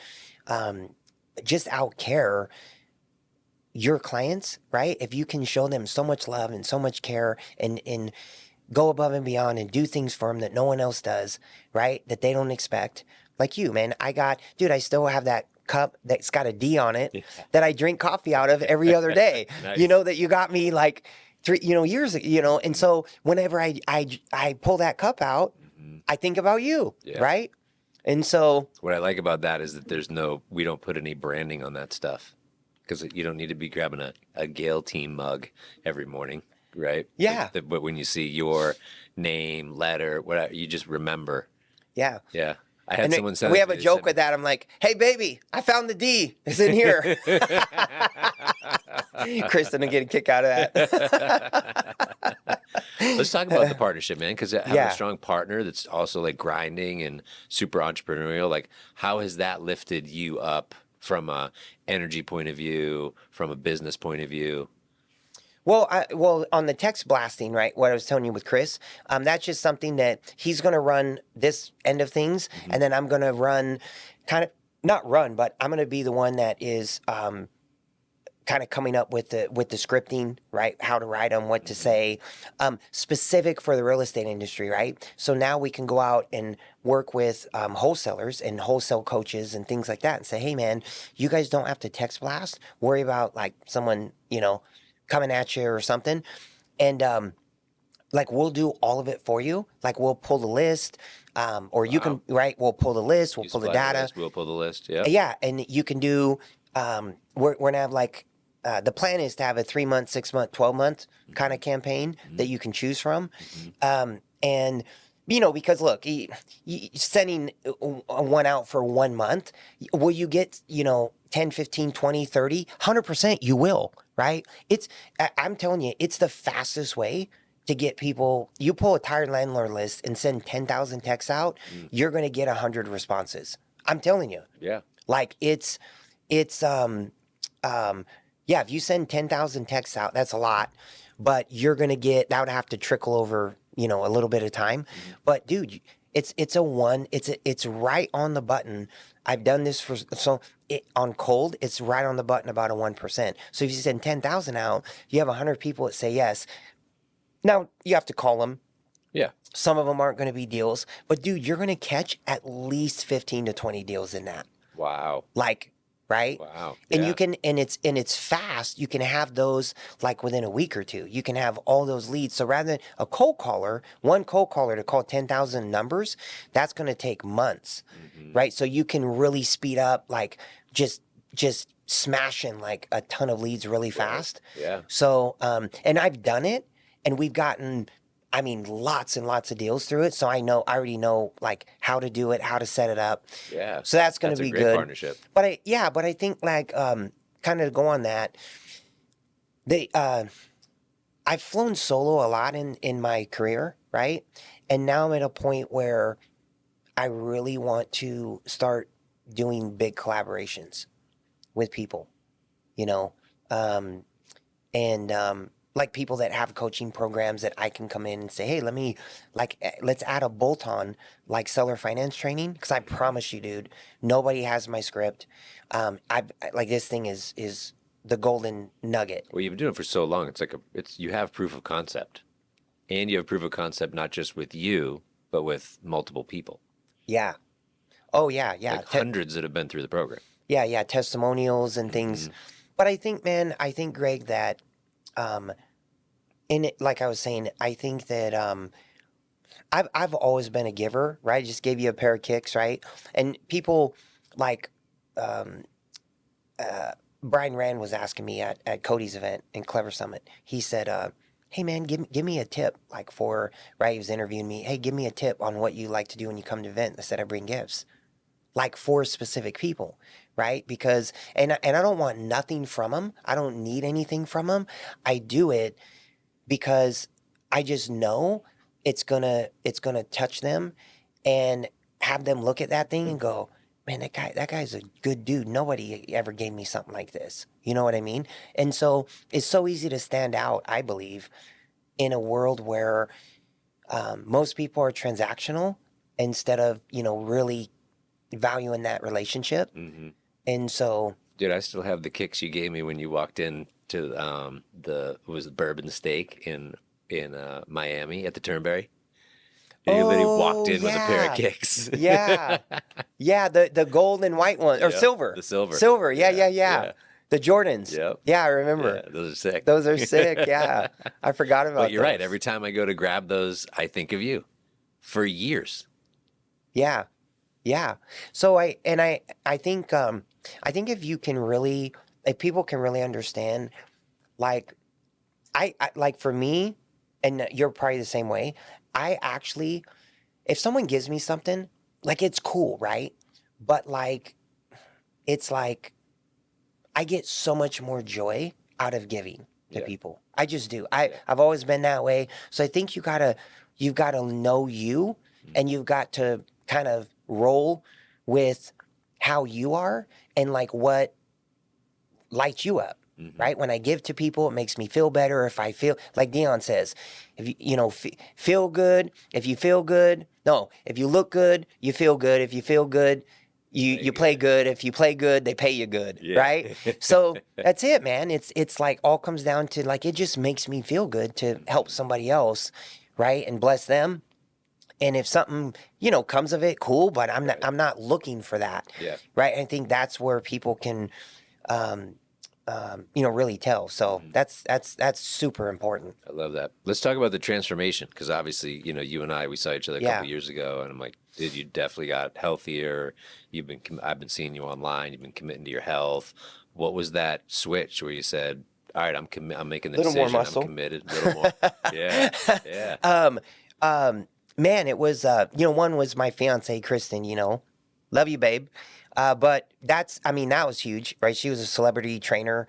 care your clients, right? If you can show them so much love and so much care and go above and beyond and do things for them that no one else does, right? That they don't expect. Like you, man. I still have that cup that's got a D on it that I drink coffee out of every other day. Nice. You know, that you got me like 3, years ago, and so whenever I pull that cup out, I think about you, right? And so what I like about that is that we don't put any branding on that stuff. Because you don't need to be grabbing a Gale team mug every morning, right? Yeah. But when you see your name, letter, whatever, you just remember. Yeah. Yeah. I had someone say we have a joke with that. I'm like, hey, baby, I found the D. It's in here. Kristen will get a kick out of that. Let's talk about the partnership, man, because having a strong partner that's also like grinding and super entrepreneurial, like how has that lifted you up from a energy point of view, from a business point of view? Well, on the text blasting, right, what I was telling you with Chris, that's just something that he's going to run this end of things, and then I'm going to run but I'm going to be the one that is kind of coming up with the scripting, right, how to write them, what to say, specific for the real estate industry, right? So now we can go out and work with wholesalers and wholesale coaches and things like that and say, hey, man, you guys don't have to text blast. Worry about like someone, coming at you or something. And like we'll do all of it for you. Like we'll pull the list, or you can, right? We'll pull the list, we'll pull the data. We'll pull the list, yeah. Yeah, and you can do, we're going to have like, the plan is to have a 3-month, 6-month, 12-month kind of campaign that you can choose from. And, because look, sending one out for 1 month, will you get, 10, 15, 20, 30, 100% you will, right? I'm telling you, it's the fastest way to get people. You pull a tired landlord list and send 10,000 texts out, you're going to get 100 responses. I'm telling you. Yeah. Like if you send 10,000 texts out, that's a lot, but you're going to get, that would have to trickle over, a little bit of time. But dude, it's right on the button. I've done this on cold, it's right on the button about a 1%. So if you send 10,000 out, you have 100 people that say yes. Now you have to call them. Yeah. Some of them aren't going to be deals, but dude, you're going to catch at least 15 to 20 deals in that. Wow. Like, right? Wow. And yeah. you can, and it's fast. You can have those like within a week or two. You can have all those leads. So rather than one cold caller to call 10,000 numbers, that's going to take months, right? So you can really speed up, like just smashing like a ton of leads really fast. Yeah. So, and I've done it, and we've gotten, lots and lots of deals through it. So I already know like how to do it, how to set it up. Yeah. So that's going to be a great good. Partnership. But I think like, kind of to go on that, I've flown solo a lot in my career, right? And now I'm at a point where I really want to start doing big collaborations with people, like people that have coaching programs that I can come in and say, hey, let's add a bolt on like seller finance training. Because I promise you, dude, nobody has my script. This thing is the golden nugget. Well, you've been doing it for so long. You have proof of concept, and you have proof of concept not just with you, but with multiple people. Yeah. Oh yeah. Like hundreds that have been through the program. Yeah. Testimonials and things. But I think, Greg, that, in it, like I was saying, I think that, I've always been a giver, right? I just gave you a pair of kicks, right? And people like, Brian Rand was asking me at Cody's event in Clever Summit. He said, hey man, give me a tip, like for, right, he was interviewing me. Hey, give me a tip on what you like to do when you come to an event. I said, I bring gifts, like for specific people, right? Because, and I don't want nothing from them. I don't need anything from them. I do it because I just know it's gonna touch them and have them look at that thing and go, man, that guy's a good dude. Nobody ever gave me something like this. You know what I mean? And so it's so easy to stand out, I believe, in a world where most people are transactional instead of, really valuing that relationship. Mm-hmm. And so, dude, I still have the kicks you gave me when you walked in to the bourbon steak in Miami at the Turnberry. You literally walked in with a pair of kicks. Yeah. Yeah, the gold and white one, or silver. The silver. Silver, yeah. The Jordans. Yep. Yeah, I remember. Yeah, those are sick. Those are sick, yeah. I forgot about But you're those. right. Every time I go to grab those, I think of you for years. Yeah. Yeah. So I think if people can really understand, like I like for me, and you're probably the same way, I actually, if someone gives me something, like it's cool, right? But like, it's like, I get so much more joy out of giving to people. I just do. I've always been that way. So I think you've got to know you, and you've got to kind of roll with how you are and like what lights you up. Mm-hmm. Right? When I give to people, it makes me feel better. If I feel, like Dion says, if feel good, if you feel good, no, if you look good, you feel good. If you feel good, you play good. If you play good, they pay you good. Yeah. Right? So that's it, man. It's like all comes down to like, it just makes me feel good to help somebody else, right? And bless them. And if something, comes of it, cool, but I'm not looking for that. Yeah. Right? I think that's where people can really tell. So that's super important. I love that. Let's talk about the transformation, because obviously, you and I, we saw each other a couple years ago, and I'm like, dude, you definitely got healthier. I've been seeing you online. You've been committing to your health. What was that switch where you said, all right, I'm making the decision. More muscle. I'm committed. A little more. Yeah. Man, it was, one was my fiance, Kristen, love you, babe. But that was huge, right? She was a celebrity trainer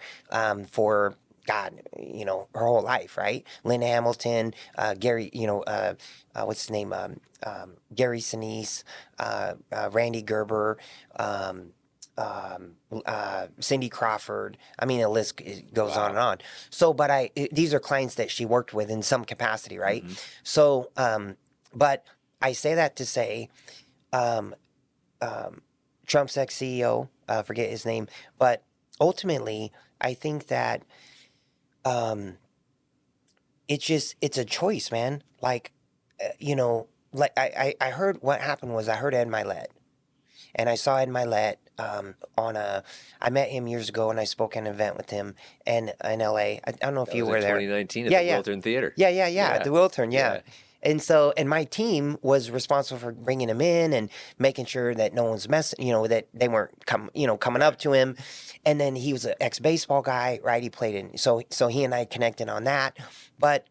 for, God, her whole life, right? Linda Hamilton, Gary, what's his name? Gary Sinise, Randy Gerber, Cindy Crawford. I mean, the list goes on and on. So, but these are clients that she worked with in some capacity, right? Mm-hmm. So, but I say that to say, Trump's ex-CEO, forget his name, but ultimately, I think that it's a choice, man. Like, like I heard what happened was I heard Ed Milet, and I saw Ed Milet I met him years ago, and I spoke at an event with him in LA. I don't know if you were there. 2019 at the Wiltern Theater. Yeah, at the Wiltern, yeah. And so, and my team was responsible for bringing him in and making sure that no one's messing, that they weren't coming up to him. And then he was an ex-baseball guy, right? He played in, so he and I connected on that. But,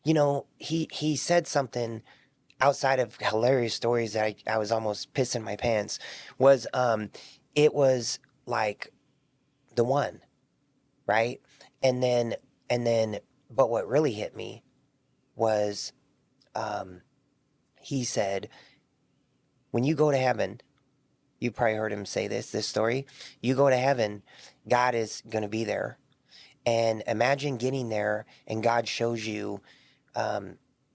he said something outside of hilarious stories that I was almost pissing my pants, was, it was like the one, right? And then, but what really hit me was, he said, when you go to heaven, you probably heard him say this story, you go to heaven, God is going to be there. And imagine getting there and God shows you,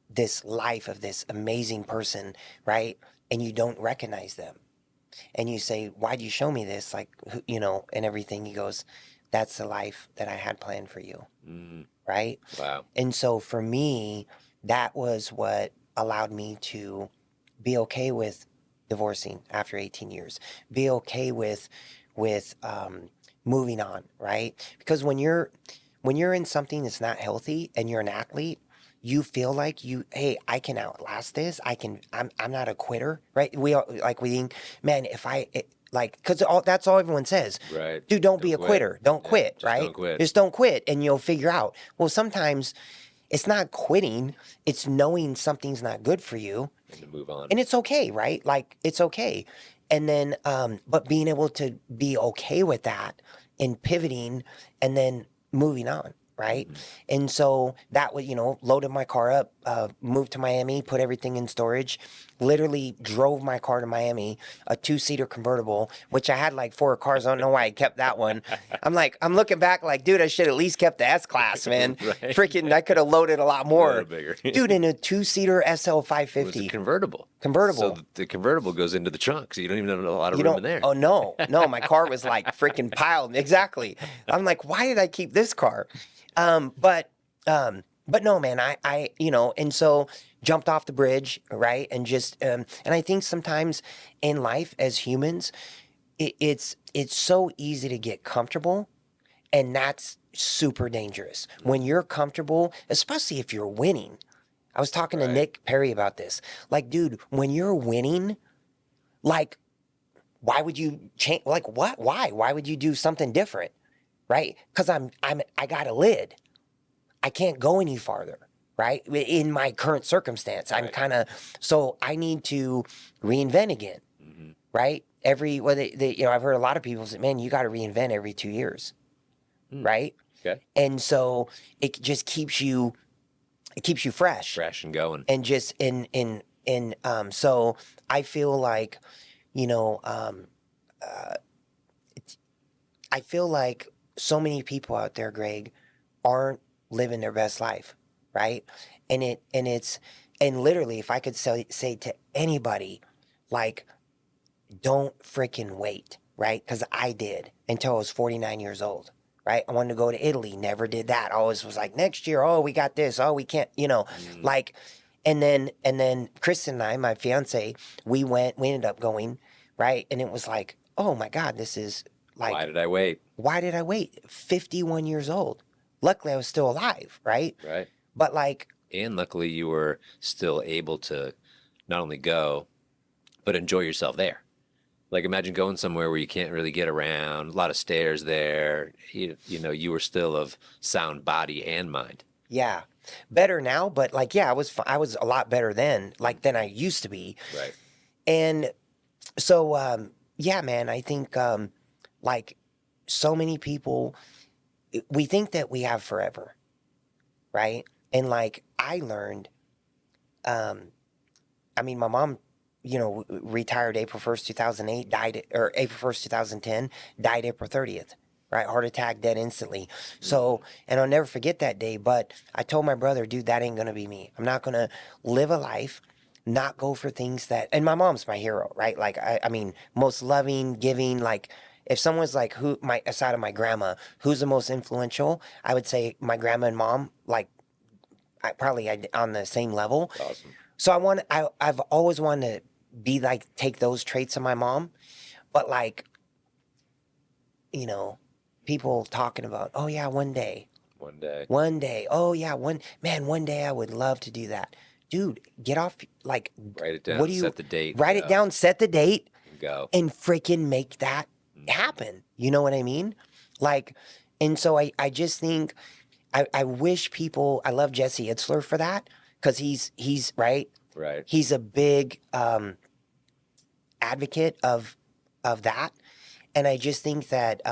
this life of this amazing person, right? And you don't recognize them. And you say, why'd you show me this? Like, and everything. He goes, that's the life that I had planned for you. Mm-hmm. Right? Wow. And so for me, that was what allowed me to be okay with divorcing after 18 years, be okay with moving on, right? Because when you're in something that's not healthy and you're an athlete, you feel like hey, I can outlast this. I'm not a quitter, right? We think, man, Like, because that's all everyone says. Right. Dude, don't be a quitter. Don't quit, right? Don't quit. Just don't quit, and you'll figure out. Well, sometimes it's not quitting. It's knowing something's not good for you. And to move on. And it's okay, right? Like, it's okay. And then, but being able to be okay with that and pivoting and then moving on, right? Mm-hmm. And so that was, loaded my car up, moved to Miami, put everything in storage, literally drove my car to Miami, a 2-seater convertible, which I had like 4 cars. I don't know why I kept that one. I'm looking back like, dude, I should at least kept the S-Class, man. Right. Freaking, I could have loaded a lot more. A little bigger. Dude, in a 2-seater SL 550. It was a convertible. Convertible. So the convertible goes into the trunk, so you don't even have a lot of room in there. Oh, no, my car was like freaking piled. Exactly. I'm like, why did I keep this car? But no, man, I and so jumped off the bridge, right? And just, and I think sometimes in life as humans, it's so easy to get comfortable, and that's super dangerous. When you're comfortable, especially if you're winning. I was talking to Nick Perry about this. Like, dude, when you're winning, like, why would you change? Like, what? Why? Why would you do something different? Right? Because I got a lid. I can't go any farther, right? In my current circumstance, I'm kind of, so I need to reinvent again, right? I've heard a lot of people say, man, you got to reinvent every 2 years, right? Okay. And so it just keeps you fresh and going. and just so I feel like, I feel like so many people out there, Greg, aren't living their best life, right? And literally, if I could say to anybody, like, don't freaking wait, right? Because I did until I was 49 years old, right? I wanted to go to Italy, never did that. Always was like, next year, oh, we got this, oh, we can't, like, and then Kristen and I, my fiance, we ended up going, right? And it was like, oh my God, this is like, why did I wait? Why did I wait? 51 years old. Luckily, I was still alive, right? Right. But like... And luckily, you were still able to not only go, but enjoy yourself there. Like, imagine going somewhere where you can't really get around, a lot of stairs there. You were still of sound body and mind. Yeah. Better now, but like, yeah, I was a lot better then, like, than I used to be. Right. And so, yeah, man, I think, like, so many people, we think that we have forever, right? And like, I learned, my mom, retired April 1st, 2008, or April 1st, 2010, died April 30th, right? Heart attack, dead instantly. So, and I'll never forget that day, but I told my brother, dude, that ain't going to be me. I'm not going to live a life, not go for things that, and my mom's my hero, right? Like, I mean, most loving, giving, like, if someone's like, aside of my grandma, who's the most influential, I would say my grandma and mom, like, probably on the same level. Awesome. So I've always wanted to be like, take those traits of my mom, but like, people talking about, oh yeah, one day, oh yeah, one day I would love to do that. Dude, get off, like, write it down, set the date. Write it down, set the date, go. And freaking make that happen. You know what I mean? Like, and so I just think, I wish people, I love Jesse Itzler for that, because he's right. Right. He's a big advocate of that. And I just think that,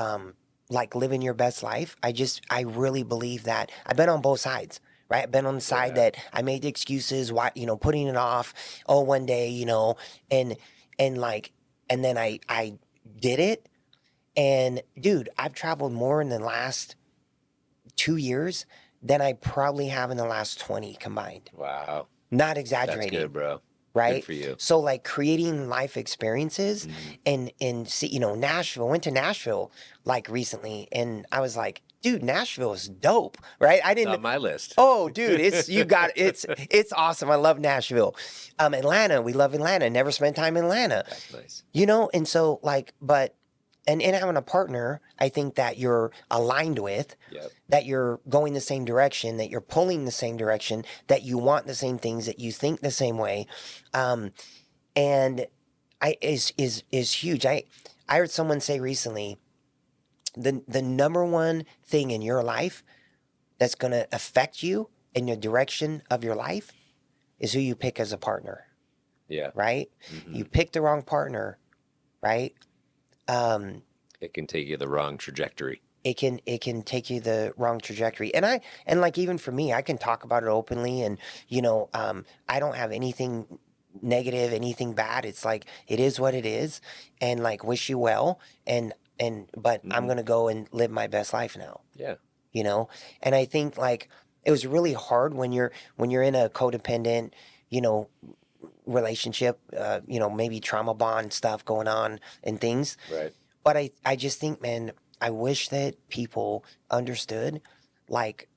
like, living your best life, I really believe that. I've been on both sides, right? I've been on the side that I made the excuses, why, putting it off, oh, one day, and then I did it. And dude, I've traveled more in the last 2 years than I probably have in the last 20 combined. Wow. Not exaggerating. That's good, bro. Right? Good for you. So like creating life experiences and see, Nashville, went to Nashville like recently, and I was like, dude, Nashville is dope, right? It's on my list. Oh, dude, it's awesome. I love Nashville. Atlanta, we love Atlanta. Never spent time in Atlanta. That's nice. And so like, and having a partner, I think that you're aligned with, that you're going the same direction, that you're pulling the same direction, that you want the same things, that you think the same way, and is huge. I heard someone say recently, the number one thing in your life that's going to affect you in the direction of your life is who you pick as a partner. Yeah. Right? You pick the wrong partner, right? It can take you the wrong trajectory. It can take you the wrong trajectory. And like, even for me, I can talk about it openly, and I don't have anything negative, anything bad. It's like, it is what it is, and like, wish you well, but I'm gonna go and live my best life now. Yeah. And I think, like, it was really hard when you're in a codependent, relationship, maybe trauma bond stuff going on and things. Right. But I just think, man, I wish that people understood, like,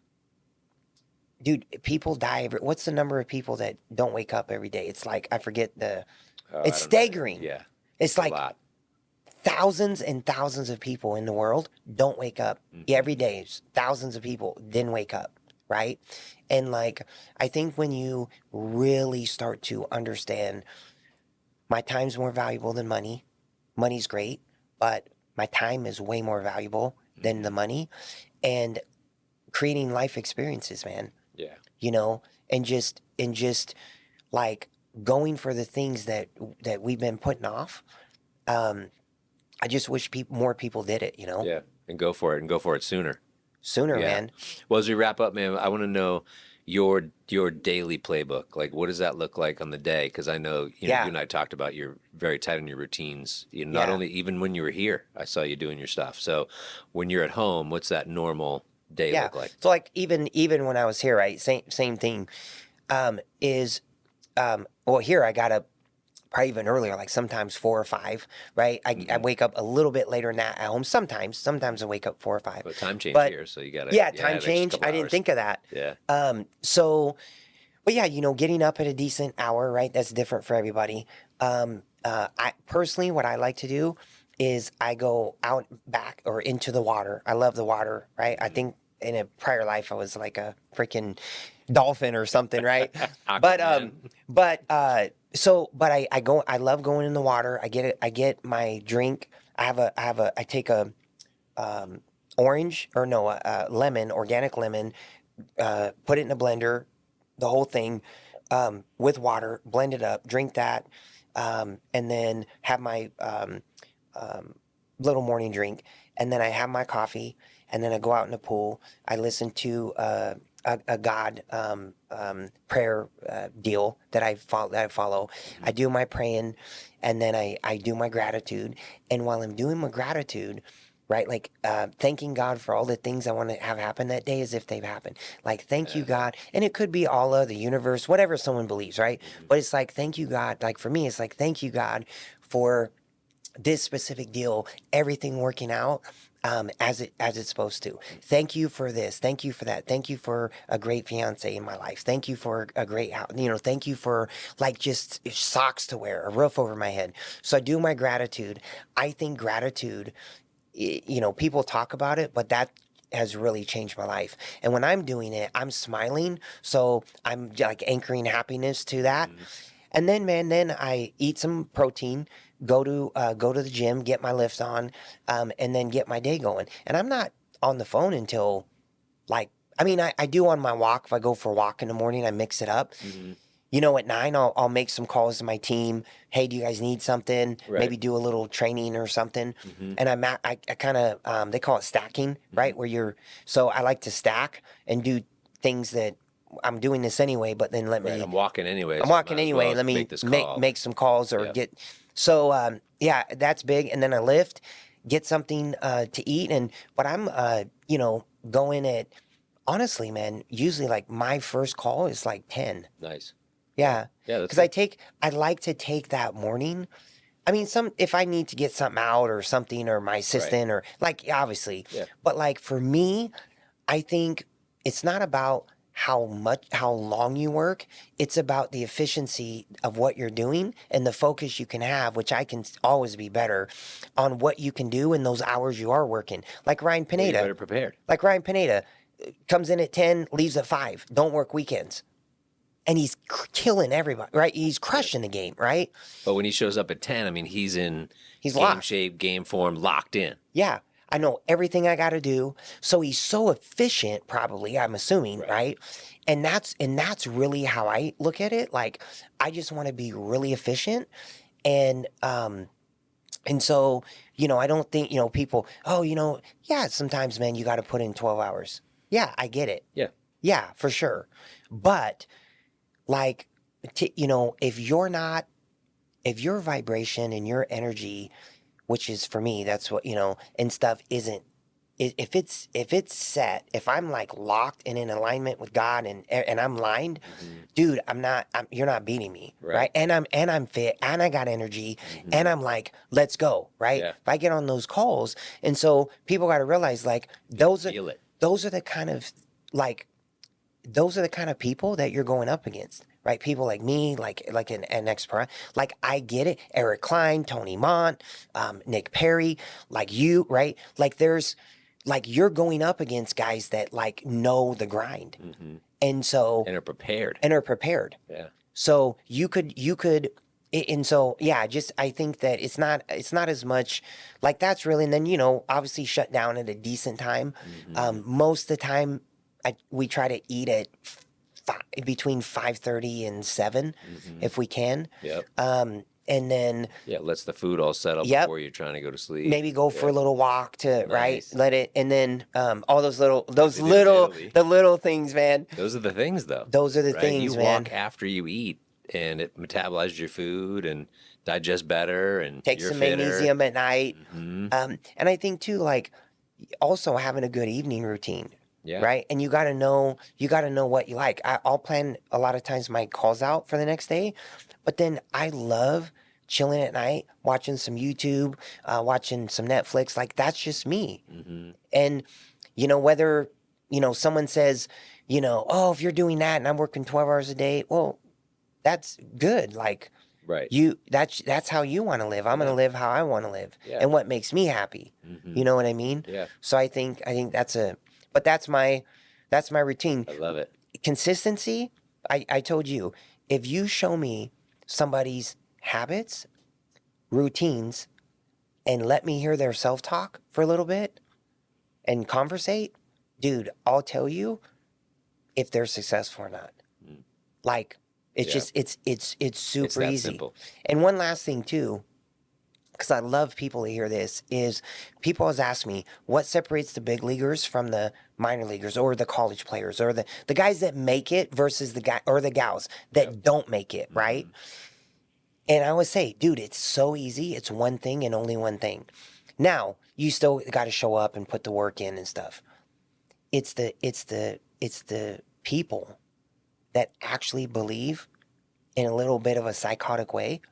dude, people die what's the number of people that don't wake up every day? It's like, I forget it's staggering. Yeah. It's like a lot. Thousands and thousands of people in the world don't wake up every day. Thousands of people didn't wake up, right? And like, I think when you really start to understand, my time's more valuable than money. Money's great, but my time is way more valuable than the money. And creating life experiences, man. Yeah. And just like, going for the things that we've been putting off. I just wish more people did it, Yeah, and go for it sooner. Sooner, man. Well, as we wrap up, man, I want to know your daily playbook. Like, what does that look like on the day? Because I know, you and I talked about, you're very tight on your routines. Not only, even when you were here, I saw you doing your stuff. So when you're at home, what's that normal day look like? So like, even when I was here, right, same thing. Here I got up probably even earlier, like sometimes 4 or 5, right? I wake up a little bit later than that at home. Sometimes I wake up 4 or 5. But time change here, so you got to... Yeah, time change. I didn't think of that. Yeah. But yeah, getting up at a decent hour, right? That's different for everybody. I personally, what I like to do is I go out back or into the water. I love the water, right? I think in a prior life I was like a freaking dolphin or something, right? I go, I love going in the water. I get my drink. I take a lemon, organic lemon, put it in a blender, the whole thing, with water, blend it up, drink that, and then have my little morning drink, and then I have my coffee, and then I go out in the pool. I listen to a God prayer deal that I follow. I do my praying, and then I do my gratitude. And while I'm doing my gratitude, right, like thanking God for all the things I want to have happen that day as if they've happened. Like, thank you, God. And it could be Allah, the universe, whatever someone believes, right? But it's like, thank you, God. Like, for me, it's like, thank you, God, for this specific deal, everything working out as it's supposed to. Thank you for this. Thank you for that. Thank you for a great fiance in my life. Thank you for a great house. Thank you for, like, just socks to wear, a roof over my head. So I do my gratitude. I think gratitude, people talk about it, but that has really changed my life. And when I'm doing it, I'm smiling. So I'm like anchoring happiness to that. And then, man, I eat some protein, go to the gym, get my lift on, and then get my day going. And I'm not on the phone until, like, I do on my walk. If I go for a walk in the morning, I mix it up. At 9, I'll make some calls to my team. Hey, do you guys need something? Right. Maybe do a little training or something. And I kind of, they call it stacking, right? So I like to stack and do things that I'm doing this anyway, but then I'm walking anyway. Let me make some calls or get. So, that's big. And then I lift, get something to eat. But I'm, going at, honestly, man, usually like my first call is like 10. Nice. Yeah. Yeah. Because I like to take that morning. If I need to get something out or something, or my assistant, or like, obviously. Yeah. But like, for me, I think it's not about how long you work. It's about the efficiency of what you're doing and the focus you can have, which I can always be better on what you can do in those hours you are working. Like Ryan Pineda. You're better prepared. Like Ryan Pineda comes in at 10, leaves at 5. Don't work weekends. and he's killing everybody, right? He's crushing the game, right? But when he shows up at 10, I mean, he's in game locked. shape, game form, locked in. Yeah. I know everything I got to do. So he's so efficient, probably, I'm assuming, right? And that's really how I look at it. Like, I just want to be really efficient. And so, I don't think, people, sometimes, man, you got to put in 12 hours. Yeah, I get it. Yeah. Yeah, for sure. But like, if your vibration and your energy, which is for me, that's what, and stuff isn't, if it's set, if I'm like locked and in alignment with God and I'm lined, dude, you're not beating me. Right. And I'm fit and I got energy and I'm like, let's go. Right. Yeah. If I get on those calls. And so people got to realize like those are the kind of people that you're going up against. Right, people like me, like an ex-pro, like I get it. Eric Klein, Tony Mont, Nick Perry, like you, right? Like there's, like you're going up against guys that like know the grind, and are prepared. Yeah. So you could, and so yeah, I think that it's not as much like that's really, and then obviously shut down at a decent time. Most of the time, we try to eat at between 5:30 and 7 if we can. Yep. And then lets the food all set up before you're trying to go to sleep. Maybe go for a little walk to right, let it, and then all those little things, man. Those are the things, though. Those are the things, you man. Walk after you eat, and it metabolizes your food and digests better, and take some magnesium at night. And I think too, like also having a good evening routine. Yeah. Right. And you got to know what you like. I'll plan a lot of times my calls out for the next day, but then I love chilling at night, watching some YouTube, watching some Netflix. Like that's just me. And, whether, someone says, oh, if you're doing that and I'm working 12 hours a day, well, that's good. Like, right. That's how you want to live. I'm going to live how I want to live and what makes me happy. You know what I mean? Yeah. So I think but that's my routine. I love it. Consistency. I told you, if you show me somebody's habits, routines, and let me hear their self-talk for a little bit and conversate, dude, I'll tell you if they're successful or not. Like it's just it's super easy. Simple. And one last thing too, because I love people to hear this, is people always ask me, what separates the big leaguers from the minor leaguers or the college players or the guys that make it versus the guy or the gals that don't make it, right? And I always say, dude, it's so easy. It's one thing and only one thing. Now, you still got to show up and put the work in and stuff. It's the people that actually believe in a little bit of a psychotic way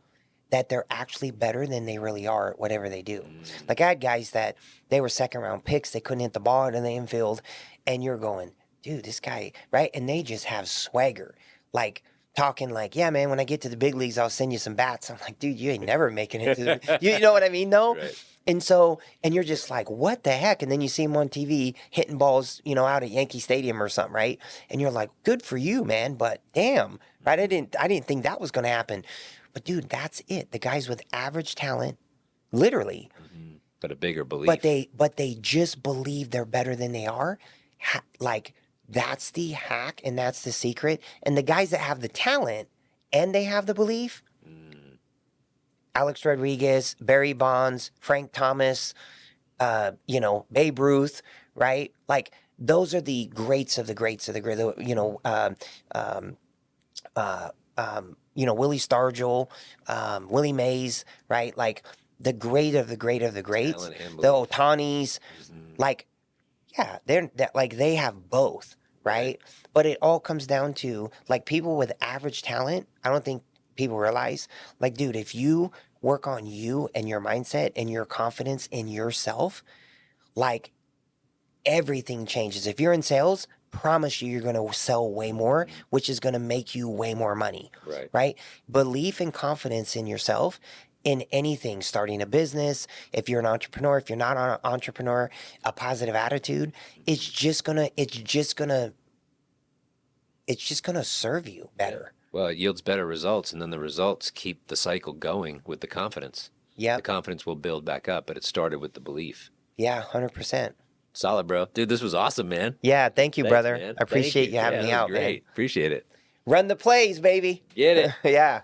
that they're actually better than they really are at whatever they do. Like I had guys that they were second round picks, they couldn't hit the ball in the infield, and you're going, dude, this guy, right? And they just have swagger, like talking like, yeah, man, when I get to the big leagues, I'll send you some bats. I'm like, dude, you ain't never making it to the, you know what I mean? No. Right. And so, and you're just like, what the heck? And then you see him on TV hitting balls, out at Yankee Stadium or something, right? And you're like, good for you, man. But damn, right? I didn't think that was going to happen. But dude, that's it. The guys with average talent, literally, but a bigger belief. But they just believe they're better than they are. Like that's the hack and that's the secret. And the guys that have the talent and they have the belief, Alex Rodriguez, Barry Bonds, Frank Thomas, Babe Ruth, right? Like those are the greats of the greats of the great. Willie Stargell, Willie Mays, right? Like the great of the great of the greats, the Otanis, like, yeah, they have both, right? But it all comes down to like people with average talent. I don't think people realize, like, dude, if you work on you and your mindset and your confidence in yourself, like everything changes. If you're in sales, promise you're going to sell way more, which is going to make you way more money, right? Belief and confidence in yourself in anything, starting a business, if you're an entrepreneur, if you're not an entrepreneur, a positive attitude, it's just going to it's just going to serve you better. Well, it yields better results, and then the results keep the cycle going with the confidence. Yeah. The confidence will build back up, but it started with the belief. Yeah, 100%. Solid, bro. Dude, this was awesome, man. Yeah, thank you, Thanks, brother. man. I appreciate you having me out, great. man. Appreciate it. Run the plays, baby. Get it. Yeah.